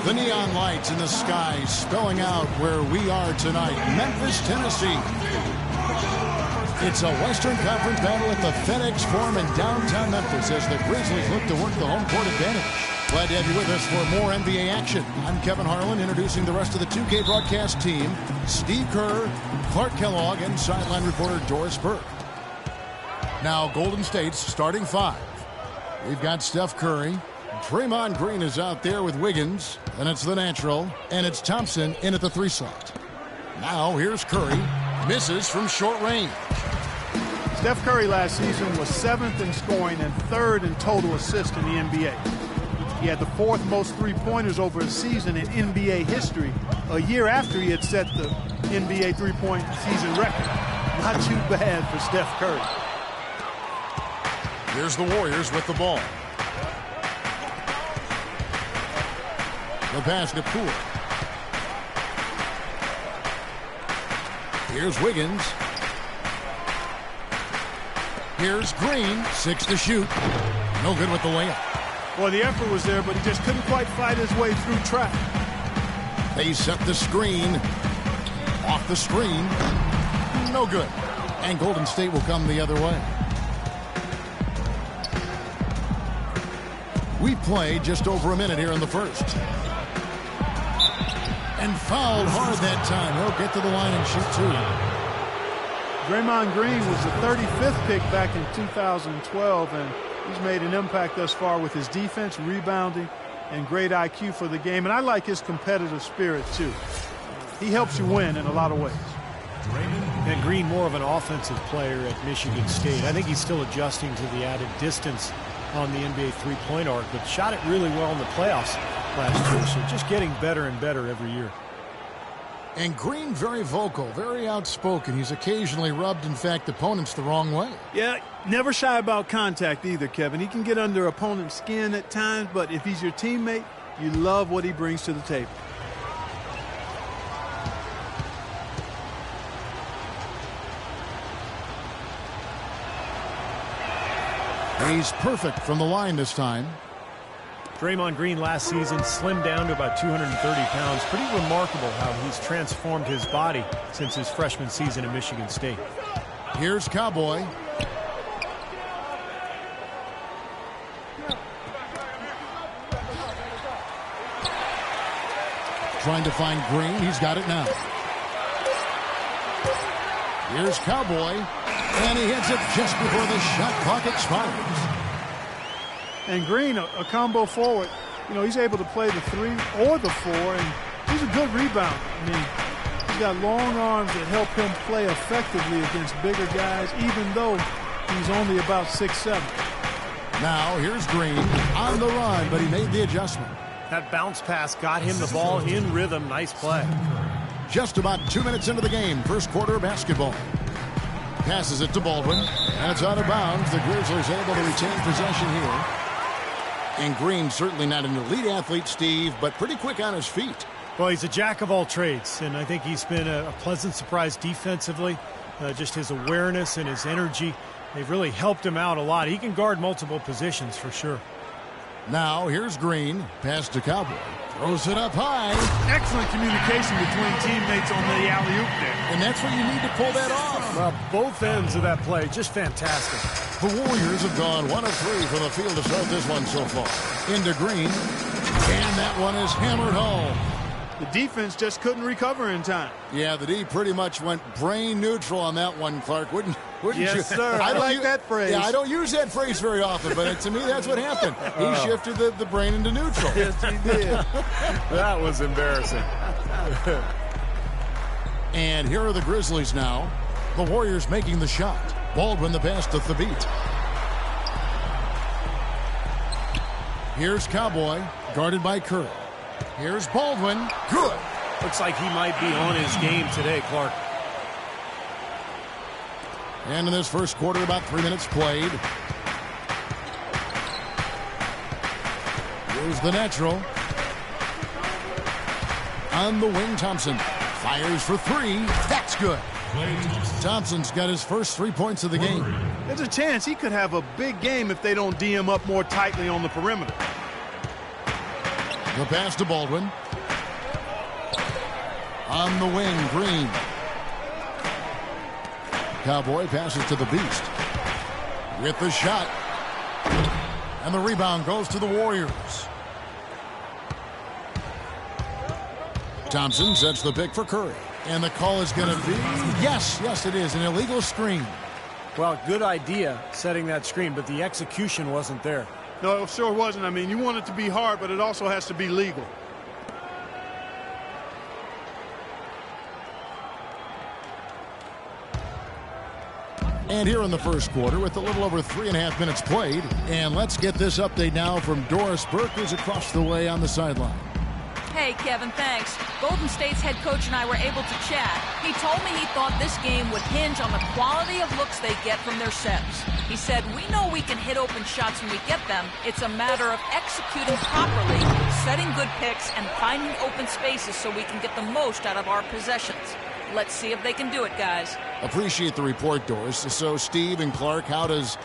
The neon lights in the sky spelling out where we are tonight, Memphis, Tennessee. It's a Western Conference battle at the FedEx Forum in downtown Memphis as the Grizzlies look to work the home court advantage. Glad to have you with us for more NBA action. I'm Kevin Harlan, introducing the rest of the 2K broadcast team. Steve Kerr, Clark Kellogg, and sideline reporter Doris Burke. Now Golden State's starting five. We've got Steph Curry. Draymond Green is out there with Wiggins, and it's the natural, and it's Thompson in at the 3 slot. Now here's Curry, misses from short range. Steph Curry last season was 7th in scoring and 3rd in total assists in the NBA. He had the 4th most three-pointers over a season in NBA history, a year after he had set the NBA three-point season record. Not too bad for Steph Curry. Here's the Warriors with the ball. The pass to Poole. Here's Wiggins. Here's Green, 6 to shoot. No good with the layup. Well, the effort was there, but he just couldn't quite fight his way through traffic. They set the screen. Off the screen. No good. And Golden State will come the other way. We played just over a minute here in the first. And fouled hard that time. He'll get to the line and shoot 2. Draymond Green was the 35th pick back in 2012, and he's made an impact thus far with his defense, rebounding, and great IQ for the game. And I like his competitive spirit, too. He helps you win in a lot of ways. And Green, more of an offensive player at Michigan State. I think he's still adjusting to the added distance on the NBA three-point arc, but shot it really well in the playoffs last year, so just getting better and better every year. And Green, very vocal, very outspoken. He's occasionally rubbed, in fact, opponents the wrong way. Yeah, never shy about contact either, Kevin. He can get under opponent's skin at times, but if he's your teammate, you love what he brings to the table. He's perfect from the line this time. Draymond Green last season slimmed down to about 230 pounds. Pretty remarkable how he's transformed his body since his freshman season at Michigan State. Here's Cowboy. Trying to find Green. He's got it now. Here's Cowboy. And he hits it just before the shot clock expires. And Green, a combo forward, you know, he's able to play the 3 or the 4, and he's a good rebounder. I mean, he's got long arms that help him play effectively against bigger guys, even though he's only about 6'7". Now, here's Green on the run, but he made the adjustment. That bounce pass got him the ball in rhythm. Nice play. Just about 2 minutes into the game, first quarter of basketball. Passes it to Baldwin, and it's out of bounds. The Grizzlies able to retain possession here. And Green, certainly not an elite athlete, Steve, but pretty quick on his feet. Well, he's a jack of all trades, and I think he's been a pleasant surprise defensively. Just his awareness and his energy, they've really helped him out a lot. He can guard multiple positions for sure. Now, here's Green. Pass to Cowboy. Throws it up high. Excellent communication between teammates on the alley-oop there. And that's what you need to pull that off. Well, both ends of that play, just fantastic. The Warriors have gone 1 of 3 from the field to start this one so far. Into Green. And that one is hammered home. The defense just couldn't recover in time. Yeah, the D pretty much went brain neutral on that one, Clark. Wouldn't yes, you? Sir. I like that phrase. Yeah, I don't use that phrase very often, but to me, that's what happened. He shifted the brain into neutral. Yes, he did. That was embarrassing. And here are the Grizzlies now. The Warriors making the shot. Baldwin the pass to Thabeet. Here's Cowboy, guarded by Curry. Here's Baldwin. Good. Looks like he might be on his game today, Clark. And in this first quarter, about 3 minutes played. Here's the natural. On the wing, Thompson. Fires for 3. That's good. Thompson's got his first 3 points of the game. There's a chance he could have a big game if they don't D him up more tightly on the perimeter. The pass to Baldwin. On the wing, Green. Cowboy passes to the Beast. With the shot. And the rebound goes to the Warriors. Thompson sets the pick for Curry. And the call is going to be, yes, it is, an illegal screen. Well, good idea setting that screen, but the execution wasn't there. No, it sure wasn't. I mean, you want it to be hard, but it also has to be legal. And here in the first quarter with a little over 3.5 minutes played. And let's get this update now from Doris Burke, who's across the way on the sideline. Hey, Kevin, thanks. Golden State's head coach and I were able to chat. He told me he thought this game would hinge on the quality of looks they get from their sets. He said, we know we can hit open shots when we get them. It's a matter of executing properly, setting good picks, and finding open spaces so we can get the most out of our possessions. Let's see if they can do it, guys. Appreciate the report, Doris. So, Steve and Clark, how does,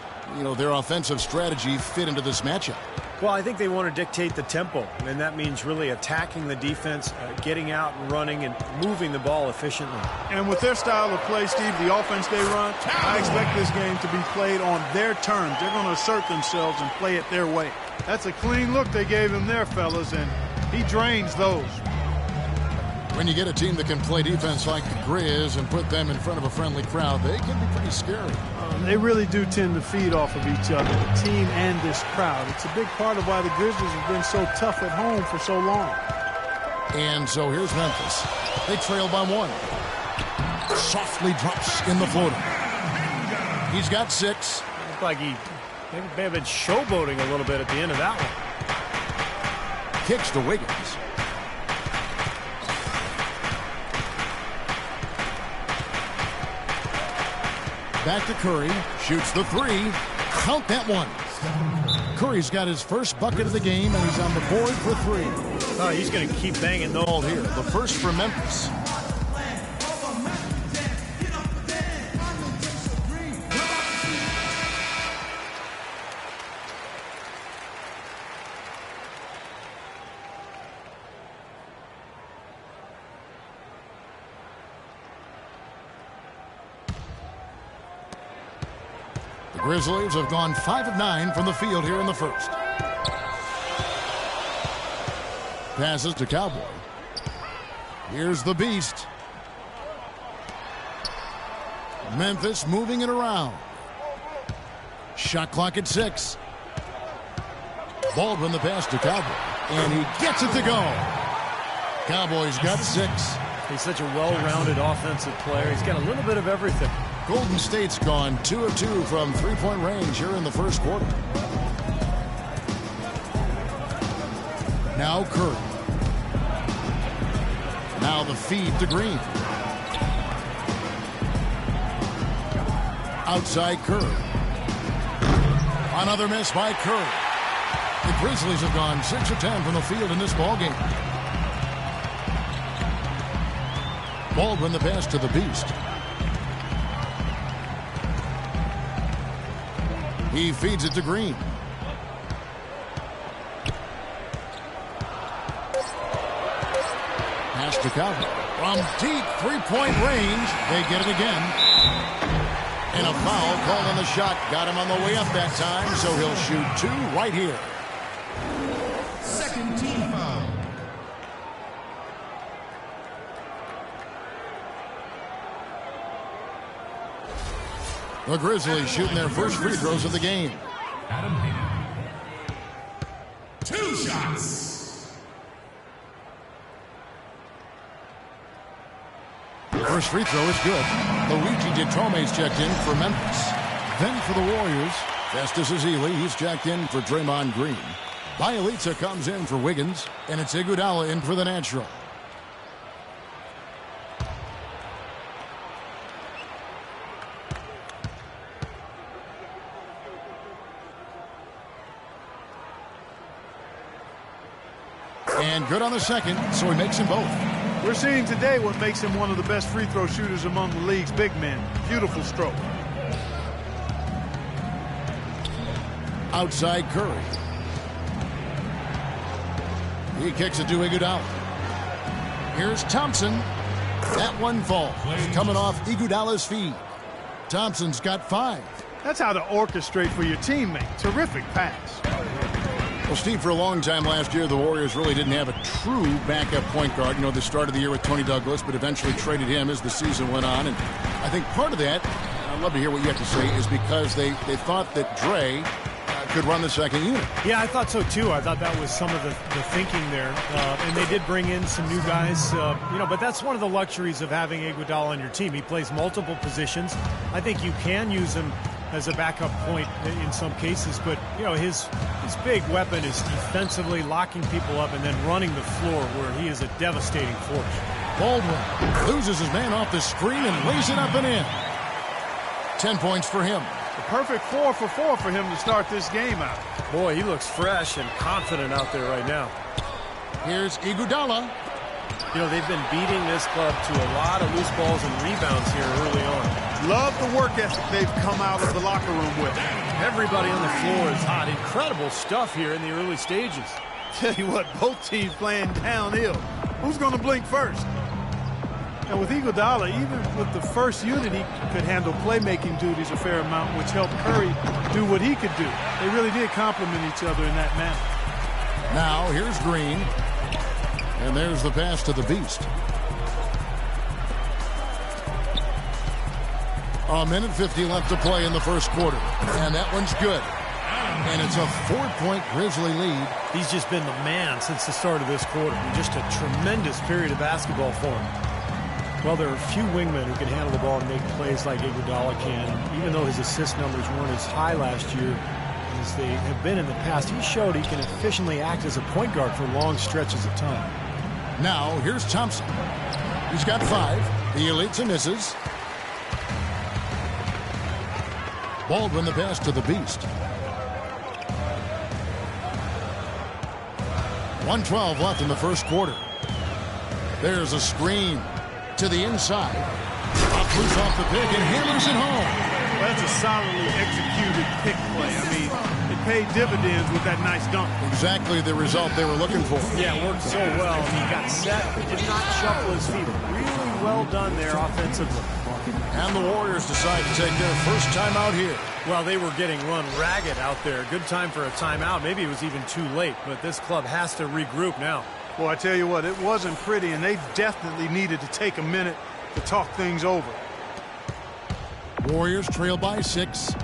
their offensive strategy fit into this matchup? Well, I think they want to dictate the tempo, and that means really attacking the defense, getting out and running and moving the ball efficiently. And with their style of play, Steve, the offense they run, I expect this game to be played on their terms. They're going to assert themselves and play it their way. That's a clean look they gave him there, fellas, and he drains those. When you get a team that can play defense like the Grizz and put them in front of a friendly crowd, they can be pretty scary. They really do tend to feed off of each other, the team and this crowd. It's a big part of why the Grizzlies have been so tough at home for so long. And so here's Memphis. They trail by 1. Softly drops in the floater. He's got 6. Looked like he may have been showboating a little bit at the end of that one. Kicks to Wiggins. Back to Curry. Shoots the 3. Count that one. Curry's got his first bucket of the game, and he's on the board for 3. Oh, he's going to keep banging the Ball here. The first for Memphis. Grizzlies have gone 5 of 9 from the field here in the first. Passes to Cowboy. Here's the Beast. Memphis moving it around. Shot clock at 6. Baldwin the pass to Cowboy. And he gets it to go. Cowboys got 6. He's such a well-rounded offensive player. He's got a little bit of everything. Golden State's gone 2 of 2 from three-point range here in the first quarter. Now Curry. Now the feed to Green. Outside Curry. Another miss by Curry. The Grizzlies have gone 6 of 10 from the field in this ballgame. Baldwin the pass to the Beast. He feeds it to Green. Pass to Cowboy. From deep three-point range, they get it again. And a foul called on the shot. Got him on the way up that time, so he'll shoot 2 right here. Second team foul. The Grizzlies shooting their first free throws of the game. Adam Hayden. 2 shots. First free throw is good. Luigi Ditome's checked in for Memphis. Then for the Warriors, Festus Ezeli. He's checked in for Draymond Green. Bielitsa comes in for Wiggins, and it's Iguodala in for the natural. And good on the second, so he makes them both. We're seeing today what makes him one of the best free throw shooters among the league's big men. Beautiful stroke. Outside Curry. He kicks it to Iguodala. Here's Thompson. That one falls. Coming off Iguodala's feed. Thompson's got 5. That's how to orchestrate for your teammate. Terrific pass. Well, Steve, for a long time last year, the Warriors really didn't have a true backup point guard. You know, the start of the year with Tony Douglas, but eventually traded him as the season went on. And I think part of that, I'd love to hear what you have to say, is because they thought that Dre could run the second unit. Yeah, I thought so too. I thought that was some of the thinking there. And they did bring in some new guys, but that's one of the luxuries of having Iguodala on your team. He plays multiple positions. I think you can use him as a backup point in some cases, but his big weapon is defensively locking people up and then running the floor, where he is a devastating force. Baldwin loses his man off the screen and lays it up and in. 10 points for him. The perfect 4 for 4 for him to start this game out. Boy, he looks fresh and confident out there right now. Here's Iguodala. They've been beating this club to a lot of loose balls and rebounds here early on. Love the work ethic they've come out of the locker room with. Everybody on the floor is hot. Incredible stuff here in the early stages. Tell you what, both teams playing downhill. Who's going to blink first? And with Iguodala, even with the first unit, he could handle playmaking duties a fair amount, which helped Curry do what he could do. They really did complement each other in that manner. Now, here's Green. And there's the pass to the Beast. A minute 50 left to play in the first quarter. And that one's good. And it's a 4-point Grizzly lead. He's just been the man since the start of this quarter. Just a tremendous period of basketball for him. Well, there are few wingmen who can handle the ball and make plays like Iguodala can. Even though his assist numbers weren't as high last year as they have been in the past, he showed he can efficiently act as a point guard for long stretches of time. Now, here's Thompson. He's got 5. The Elitza misses. Baldwin the pass to the Beast. 1:12 left in the first quarter. There's a screen to the inside. Loose off the pick and hammers it home. Well, that's a solidly executed pick play. I mean, it paid dividends with that nice dunk. Exactly the result they were looking for. Yeah, it worked so well. He got set, did not shuffle his feet. Really well done there offensively. And the Warriors decide to take their first time out here. Well, they were getting run ragged out there. Good time for a timeout. Maybe it was even too late, but this club has to regroup now. Well, I tell you what, it wasn't pretty, and they definitely needed to take a minute to talk things over. Warriors trail by 6.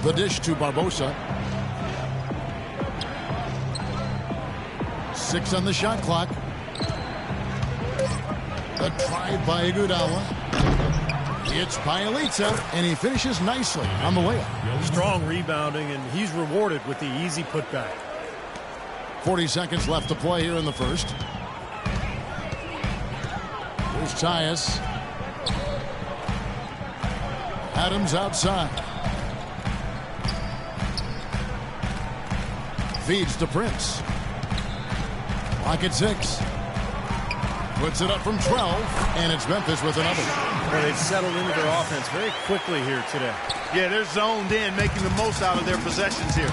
The dish to Barbosa. 6 on the shot clock. The drive by Iguodala. It's Elitza, and he finishes nicely on the layup. Strong rebounding, and he's rewarded with the easy putback. 40 seconds left to play here in the first. Here's Tyus. Adams outside. Feeds to Prince. Clock at 6. Puts it up from 12, and it's Memphis with another. Well, they've settled into their offense very quickly here today. Yeah, they're zoned in, making the most out of their possessions here.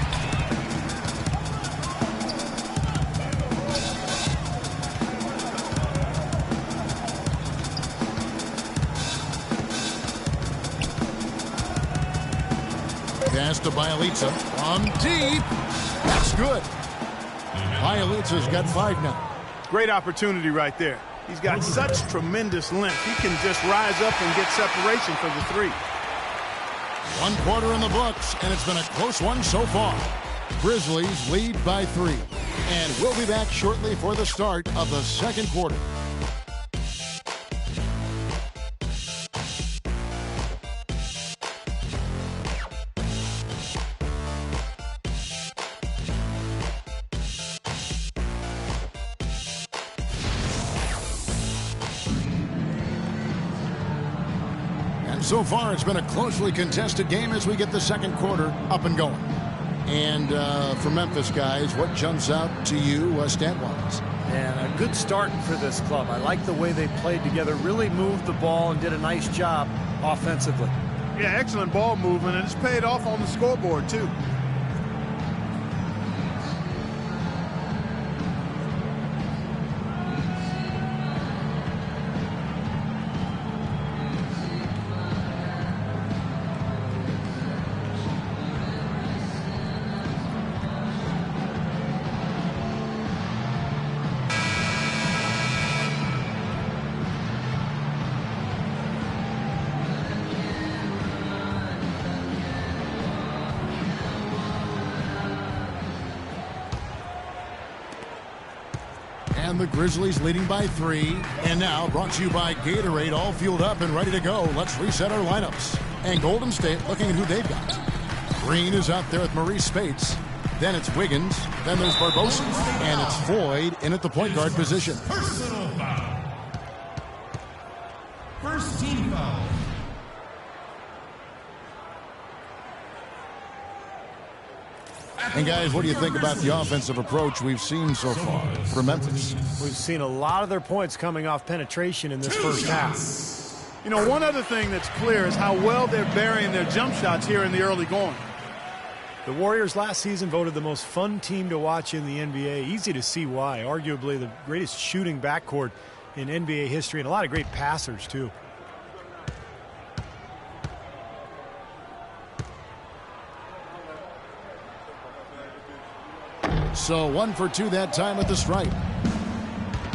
Pass to Bielitsa. On deep. That's good. Bielitsa's got 5 now. Great opportunity right there. He's got such tremendous length. He can just rise up and get separation for the 3. 1 quarter in the books, and it's been a close one so far. Grizzlies lead by 3. And we'll be back shortly for the start of the second quarter. So far, it's been a closely contested game as we get the second quarter up and going. And for Memphis, guys, what jumps out to you stat-wise? And a good start for this club. I like the way they played together, really moved the ball and did a nice job offensively. Yeah, excellent ball movement, and it's paid off on the scoreboard, too. And the Grizzlies leading by 3. And now brought to you by Gatorade, all fueled up and ready to go. Let's reset our lineups. And Golden State looking at who they've got. Green is out there with Maurice Spates. Then it's Wiggins. Then there's Barbosa. And it's Floyd in at the point guard position. Personal foul. First team foul. And guys, what do you think about the offensive approach we've seen so far from Memphis? We've seen a lot of their points coming off penetration in this first half. You know, one other thing that's clear is how well they're burying their jump shots here in the early going. The Warriors last season voted the most fun team to watch in the NBA. Easy to see why. Arguably the greatest shooting backcourt in NBA history, and a lot of great passers, too. So 1 for 2 that time at the stripe.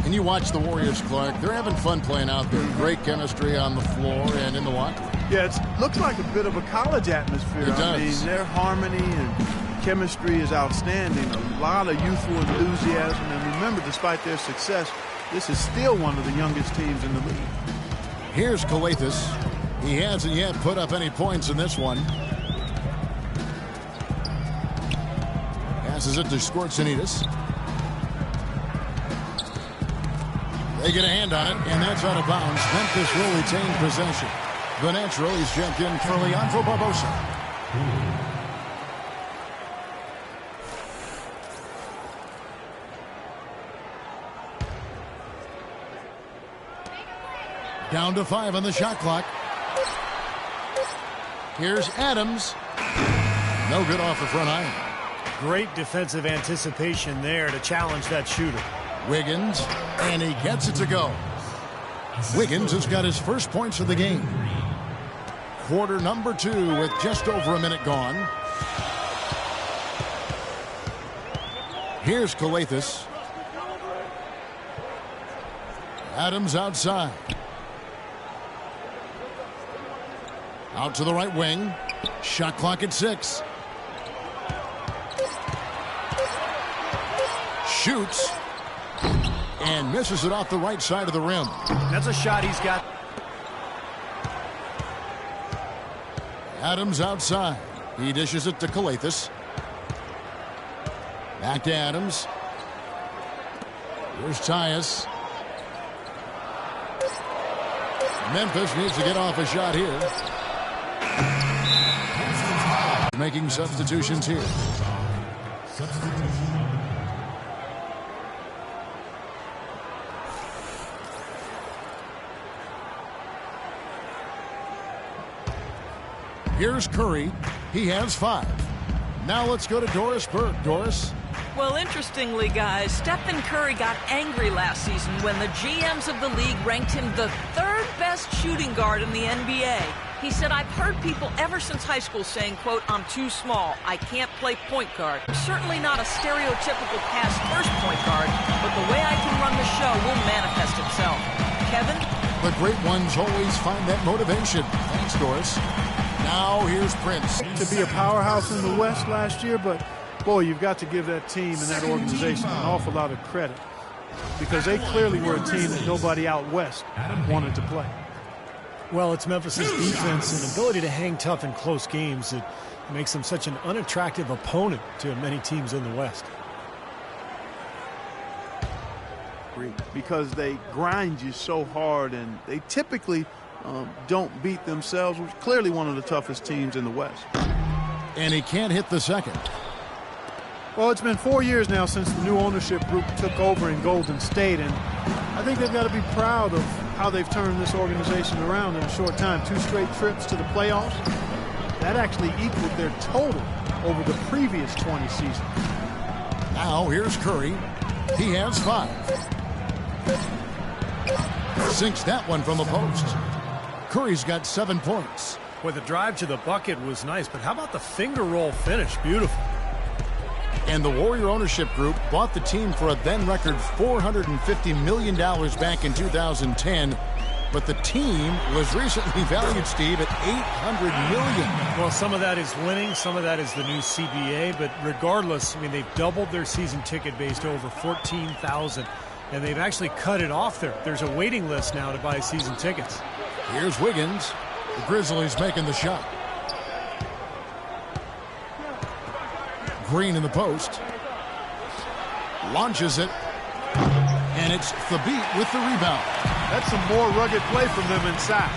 And you watch the Warriors, Clark. They're having fun playing out there. Great chemistry on the floor and in the locker room. Yeah, it looks like a bit of a college atmosphere. It does. I mean, their harmony and chemistry is outstanding. A lot of youthful enthusiasm. And remember, despite their success, this is still one of the youngest teams in the league. Here's Calathis. He hasn't yet put up any points in this one. Passes it to Skortsinitis. They get a hand on it, and that's out of bounds. Memphis will retain possession. The natural is checked in for Leandro Barbosa. Down to 5 on the shot clock. Here's Adams. No good off the front iron. Great defensive anticipation there to challenge that shooter. Wiggins, and he gets it to go. Wiggins has got his first points of the game. Quarter number 2 with just over a minute gone. Here's Calathis. Adams outside. Out to the right wing. Shot clock at 6. Shoots. And misses it off the right side of the rim. That's a shot he's got. Adams outside. He dishes it to Calathis. Back to Adams. Here's Tyus. Memphis needs to get off a shot here. Making substitutions here. Here's Curry. He has 5. Now let's go to Doris Burke. Doris. Well, interestingly, guys, Stephen Curry got angry last season when the GMs of the league ranked him the 3rd best shooting guard in the NBA. He said, I've heard people ever since high school saying, quote, I'm too small. I can't play point guard. Certainly not a stereotypical pass-first point guard, but the way I can run the show will manifest itself. Kevin? The great ones always find that motivation. Thanks, Doris. Now here's Prince. To be a powerhouse in the West last year, but boy, you've got to give that team and that organization an awful lot of credit, because they clearly were a team that nobody out West wanted to play. Well, it's Memphis's defense and ability to hang tough in close games that makes them such an unattractive opponent to many teams in the West. Because they grind you so hard, and they typically don't beat themselves, which is clearly one of the toughest teams in the West. And he can't hit the second. Well, it's been 4 years now since the new ownership group took over in Golden State, and I think they've got to be proud of how they've turned this organization around in a short time. 2 straight trips to the playoffs. That actually equaled their total over the previous 20 seasons. Now here's Curry. He has 5. Sinks that one from the post. Curry's got 7 points. Well, the drive to the bucket was nice, but how about the finger roll finish? Beautiful. And the Warrior ownership group bought the team for a then record $450 million back in 2010. But the team was recently valued, Steve, at $800 million. Well, some of that is winning. Some of that is the new CBA. But regardless, I mean, they've doubled their season ticket base to over 14,000. And they've actually cut it off there. There's a waiting list now to buy season tickets. Here's Wiggins. The Grizzlies making the shot. Green in the post. Launches it. And it's Thabeet with the rebound. That's some more rugged play from them inside.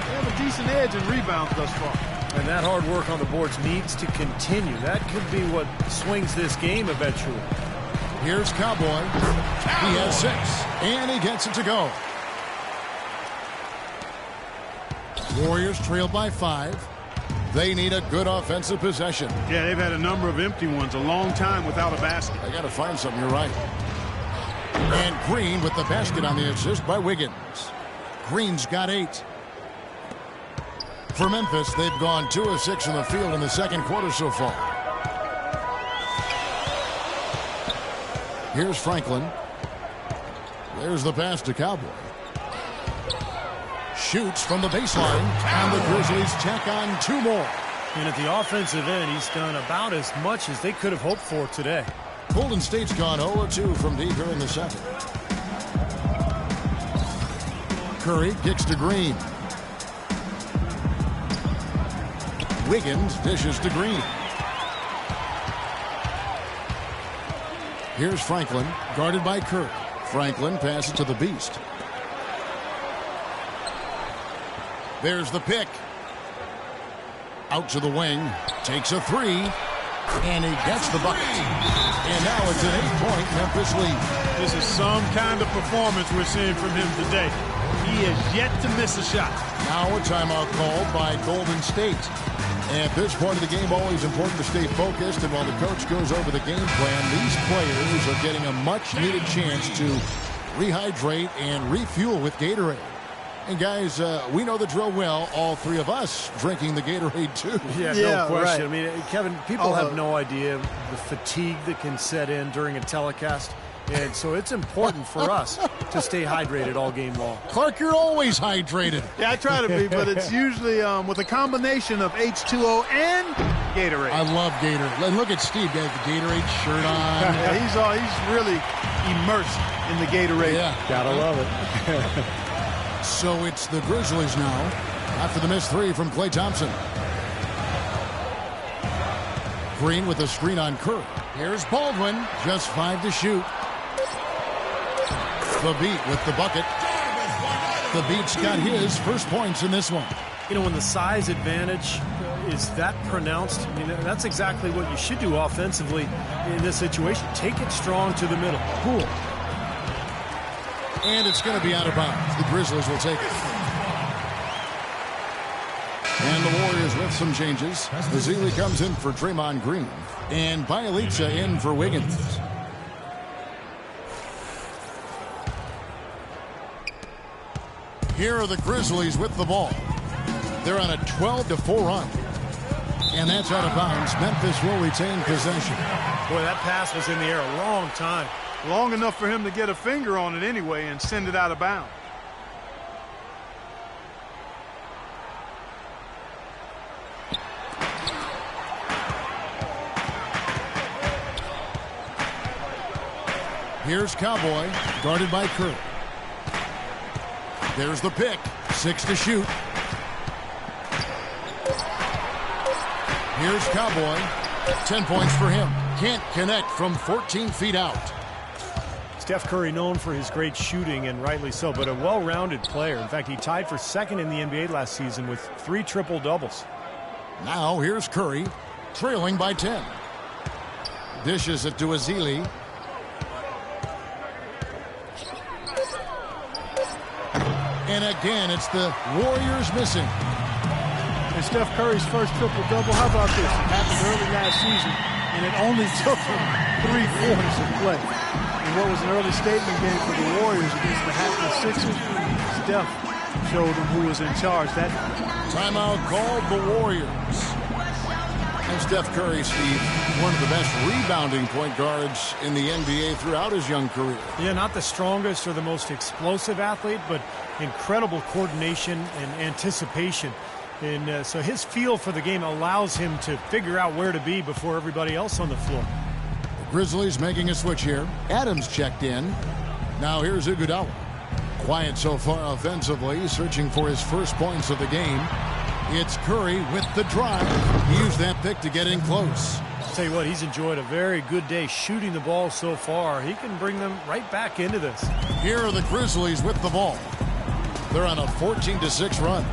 They have a decent edge in rebounds thus far. And that hard work on the boards needs to continue. That could be what swings this game eventually. Here's Cowboy. He has 6. And he gets it to go. Warriors trail by 5. They need a good offensive possession. Yeah, they've had a number of empty ones, a long time without a basket. They got to find something, you're right. And Green with the basket on the assist by Wiggins. Green's got 8. For Memphis, they've gone 2 of 6 in the field in the second quarter so far. Here's Franklin. There's the pass to Cowboy. Shoots from the baseline, and the Grizzlies tack on 2 more. And at the offensive end, he's done about as much as they could have hoped for today. Golden State's gone 0-2 from deep here in the second. Curry kicks to Green. Wiggins dishes to Green. Here's Franklin, guarded by Curry. Franklin passes to the Beast. There's the pick. Out to the wing. Takes a 3. And he gets the bucket. And now it's an 8-point Memphis lead. This is some kind of performance we're seeing from him today. He has yet to miss a shot. Now a timeout called by Golden State. At this point of the game, always important to stay focused. And while the coach goes over the game plan, these players are getting a much-needed chance to rehydrate and refuel with Gatorade. And guys, we know the drill well. All 3 of us drinking the Gatorade too. Yeah, no question. Right. I mean, Kevin, people have no idea the fatigue that can set in during a telecast. And so it's important for us to stay hydrated all game long. Clark, you're always hydrated. Yeah, I try to be, but it's usually with a combination of H2O and Gatorade. I love Gatorade. And look at Steve. He has the Gatorade shirt on. Yeah, he's really immersed in the Gatorade. Yeah. Gotta love it. So it's the Grizzlies now after the missed 3 from Klay Thompson. Green with a screen on Curry. Here's Baldwin. Just 5 to shoot. Thabeet with the bucket. Thabeet's got his first points in this one. You know, when the size advantage is that pronounced, I mean, that's exactly what you should do offensively in this situation. Take it strong to the middle. Cool. And it's going to be out of bounds. The Grizzlies will take it. And the Warriors with some changes. Bazili comes in for Draymond Green. And Bielitsa in for Wiggins. Here are the Grizzlies with the ball. They're on a 12-4 run. And that's out of bounds. Memphis will retain possession. Boy, that pass was in the air a long time. Long enough for him to get a finger on it anyway and send it out of bounds. Here's Cowboy, guarded by Curry. There's the pick. 6 to shoot. Here's Cowboy. 10 points for him. Can't connect from 14 feet out. Steph Curry known for his great shooting, and rightly so, but a well-rounded player. In fact, he tied for second in the NBA last season with 3 triple-doubles. Now here's Curry, trailing by 10. Dishes it to Azili. And again, it's the Warriors missing. And Steph Curry's first triple-double, how about this? It happened early last season, and it only took him 3 quarters of play. And what was an early statement game for the Warriors against the hapless Sixers, Steph showed them who was in charge that night. Timeout called the Warriors. And Steph Curry, Steve, one of the best rebounding point guards in the NBA throughout his young career. Yeah, not the strongest or the most explosive athlete, but incredible coordination and anticipation. And so his feel for the game allows him to figure out where to be before everybody else on the floor. The Grizzlies making a switch here. Adams checked in. Now here's Iguodala. Quiet so far offensively, searching for his first points of the game. It's Curry with the drive. He used that pick to get in close. I'll tell you what, he's enjoyed a very good day shooting the ball so far. He can bring them right back into this. Here are the Grizzlies with the ball. They're on a 14-6 run.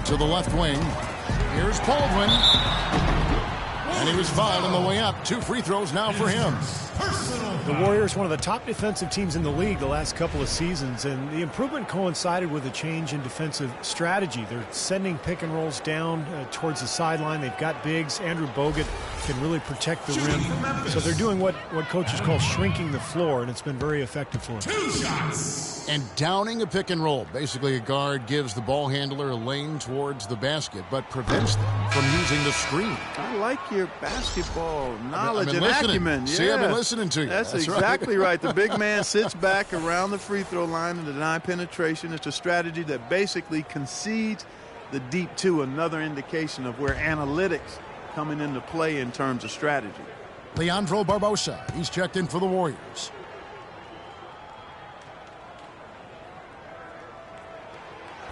To the left wing. Here's Baldwin. And he was fouled on the way up. 2 free throws now for him. The Warriors, one of the top defensive teams in the league the last couple of seasons, and the improvement coincided with a change in defensive strategy. They're sending pick and rolls down towards the sideline. They've got bigs. Andrew Bogut can really protect the rim. So they're doing what coaches call shrinking the floor, and it's been very effective for them. 2 shots. And downing a pick and roll. Basically, a guard gives the ball handler a lane towards the basket, but prevents them from using the screen. I like your basketball knowledge and listening. acumen. See, I've been listening to you. That's exactly right. The big man sits back around the free throw line and deny penetration. It's a strategy that basically concedes the deep 2, another indication of where analytics coming into play in terms of strategy. Leandro Barbosa, he's checked in for the Warriors.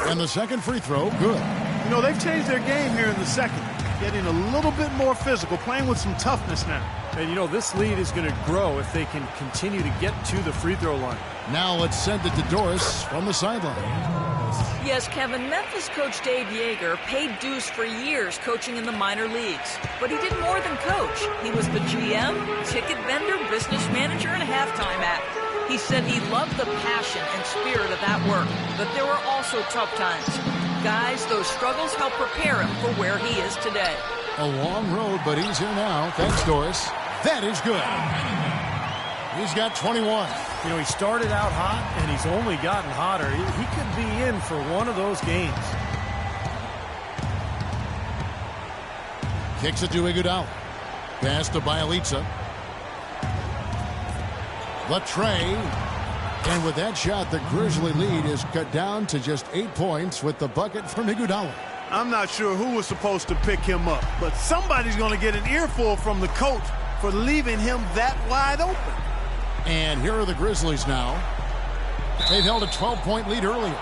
And the second free throw, good. You know, they've changed their game here in the second, getting a little bit more physical, playing with some toughness now. And, you know, this lead is going to grow if they can continue to get to the free throw line. Now let's send it to Doris from the sideline. Yes, Kevin, Memphis coach Dave Yeager paid dues for years coaching in the minor leagues. But he did more than coach. He was the GM, ticket vendor, business manager, and halftime act. He said he loved the passion and spirit of that work, but there were also tough times. Guys, those struggles helped prepare him for where he is today. A long road, but he's here now. Thanks, Doris. That is good. He's got 21. You know, he started out hot, and he's only gotten hotter. He could be in for one of those games. Kicks it to Iguodala. Pass to Bialica. The tray. And with that shot, the Grizzly lead is cut down to just 8 points with the bucket from Iguodala. I'm not sure who was supposed to pick him up, but somebody's going to get an earful from the coach for leaving him that wide open. And here are the Grizzlies now. They've held a 12-point lead earlier.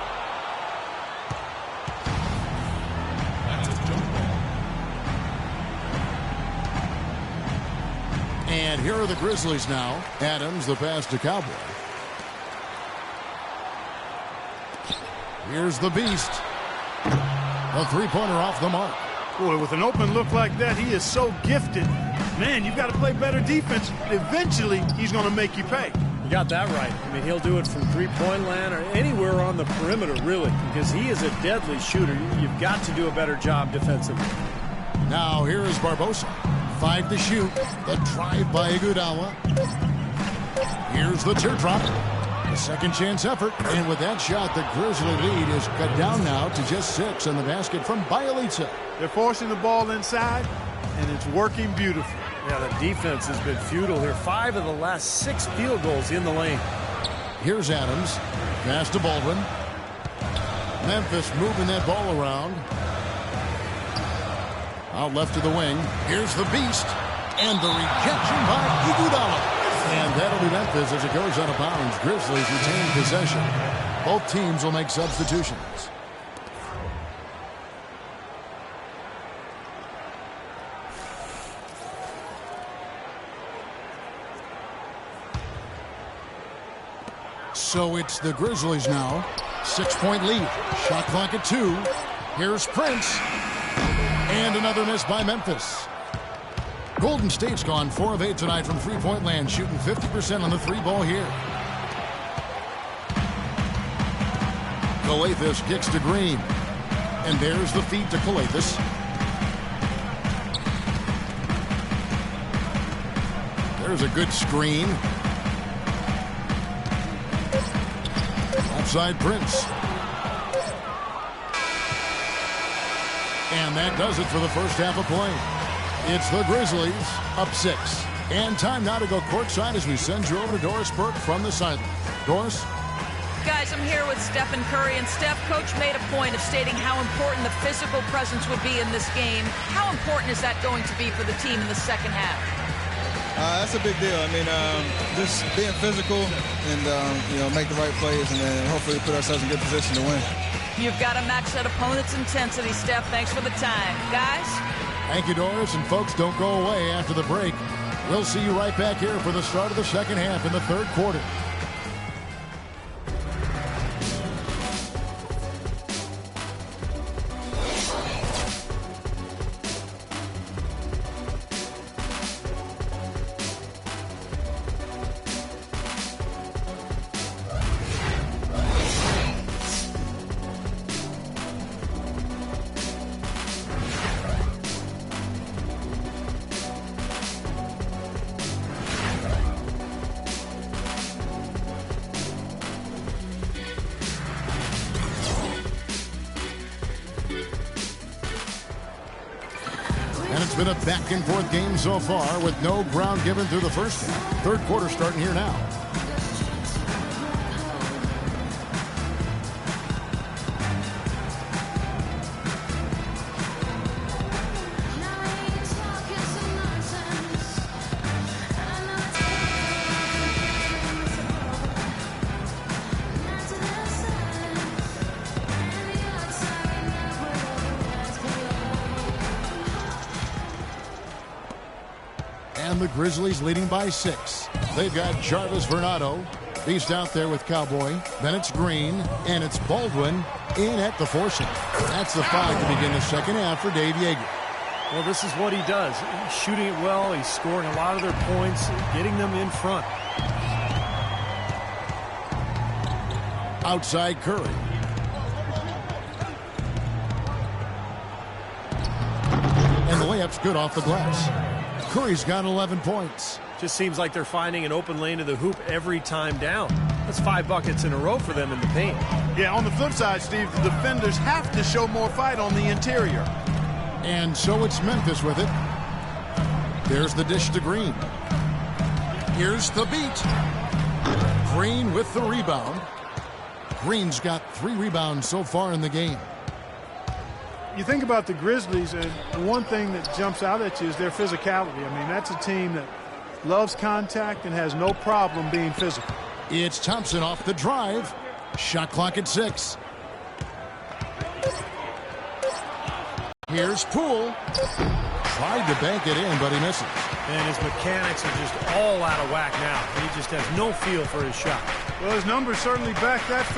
And here are the Grizzlies now. Adams, the pass to Cowboy. Here's the Beast. A three-pointer off the mark. Boy, with an open look like that, he is so gifted. Man, you've got to play better defense. Eventually, he's going to make you pay. You got that right. I mean, he'll do it from three-point land or anywhere on the perimeter, really, because he is a deadly shooter. You've got to do a better job defensively. Now, here is Barbosa. 5 to shoot. The drive by Iguodala. Here's the teardrop. A second chance effort. And with that shot, the Grizzly lead is cut down now to just 6 in the basket from Bialica. They're forcing the ball inside, and it's working beautifully. Yeah, the defense has been futile here. 5 of the last 6 field goals in the lane. Here's Adams. Pass to Baldwin. Memphis moving that ball around. Out left to the wing. Here's the Beast. And the rejection by Iguodala. And that'll be Memphis as it goes out of bounds. Grizzlies retain possession. Both teams will make substitutions. So it's the Grizzlies now. 6-point lead. Shot clock at 2. Here's Prince. And another miss by Memphis. Golden State's gone 4 of 8 tonight from three-point land, shooting 50% on the three ball here. Calathes kicks to Green. And there's the feed to Calathes. There's a good screen. Outside Prince. And that does it for the first half of play. It's the Grizzlies up 6. And time now to go courtside as we send you over to Doris Burke from the sideline. Doris? Guys, I'm here with Stephen Curry, and Steph, Coach made a point of stating how important the physical presence would be in this game. How important is that going to be for the team in the second half? That's a big deal. I mean, just being physical and, make the right plays and then hopefully put ourselves in good position to win. You've got to match that opponent's intensity, Steph. Thanks for the time. Guys? Thank you, Doris. And folks, don't go away after the break. We'll see you right back here for the start of the second half in the third quarter. And it's been a back-and-forth game so far with no ground given through the first half. Third quarter starting here now. And the Grizzlies leading by 6. They've got Jarvis Vernado. Beast out there with Cowboy. Then it's Green. And it's Baldwin in at the foursome. That's the 5 to begin the second half for Dave Yeager. Well, this is what he does. He's shooting it well. He's scoring a lot of their points, getting them in front. Outside Curry. And the layup's good off the glass. Curry's got 11 points. Just seems like they're finding an open lane to the hoop every time down. That's 5 buckets in a row for them in the paint. Yeah, on the flip side, Steve, the defenders have to show more fight on the interior. And so it's Memphis with it. There's the dish to Green. Here's Thabeet. Green with the rebound. Green's got 3 rebounds so far in the game. You think about the Grizzlies, and one thing that jumps out at you is their physicality. I mean, that's a team that loves contact and has no problem being physical. It's Thompson off the drive. Shot clock at 6. Here's Poole. Tried to bank it in, but he misses. And his mechanics are just all out of whack now. He just has no feel for his shot. Well, his numbers certainly back that fact.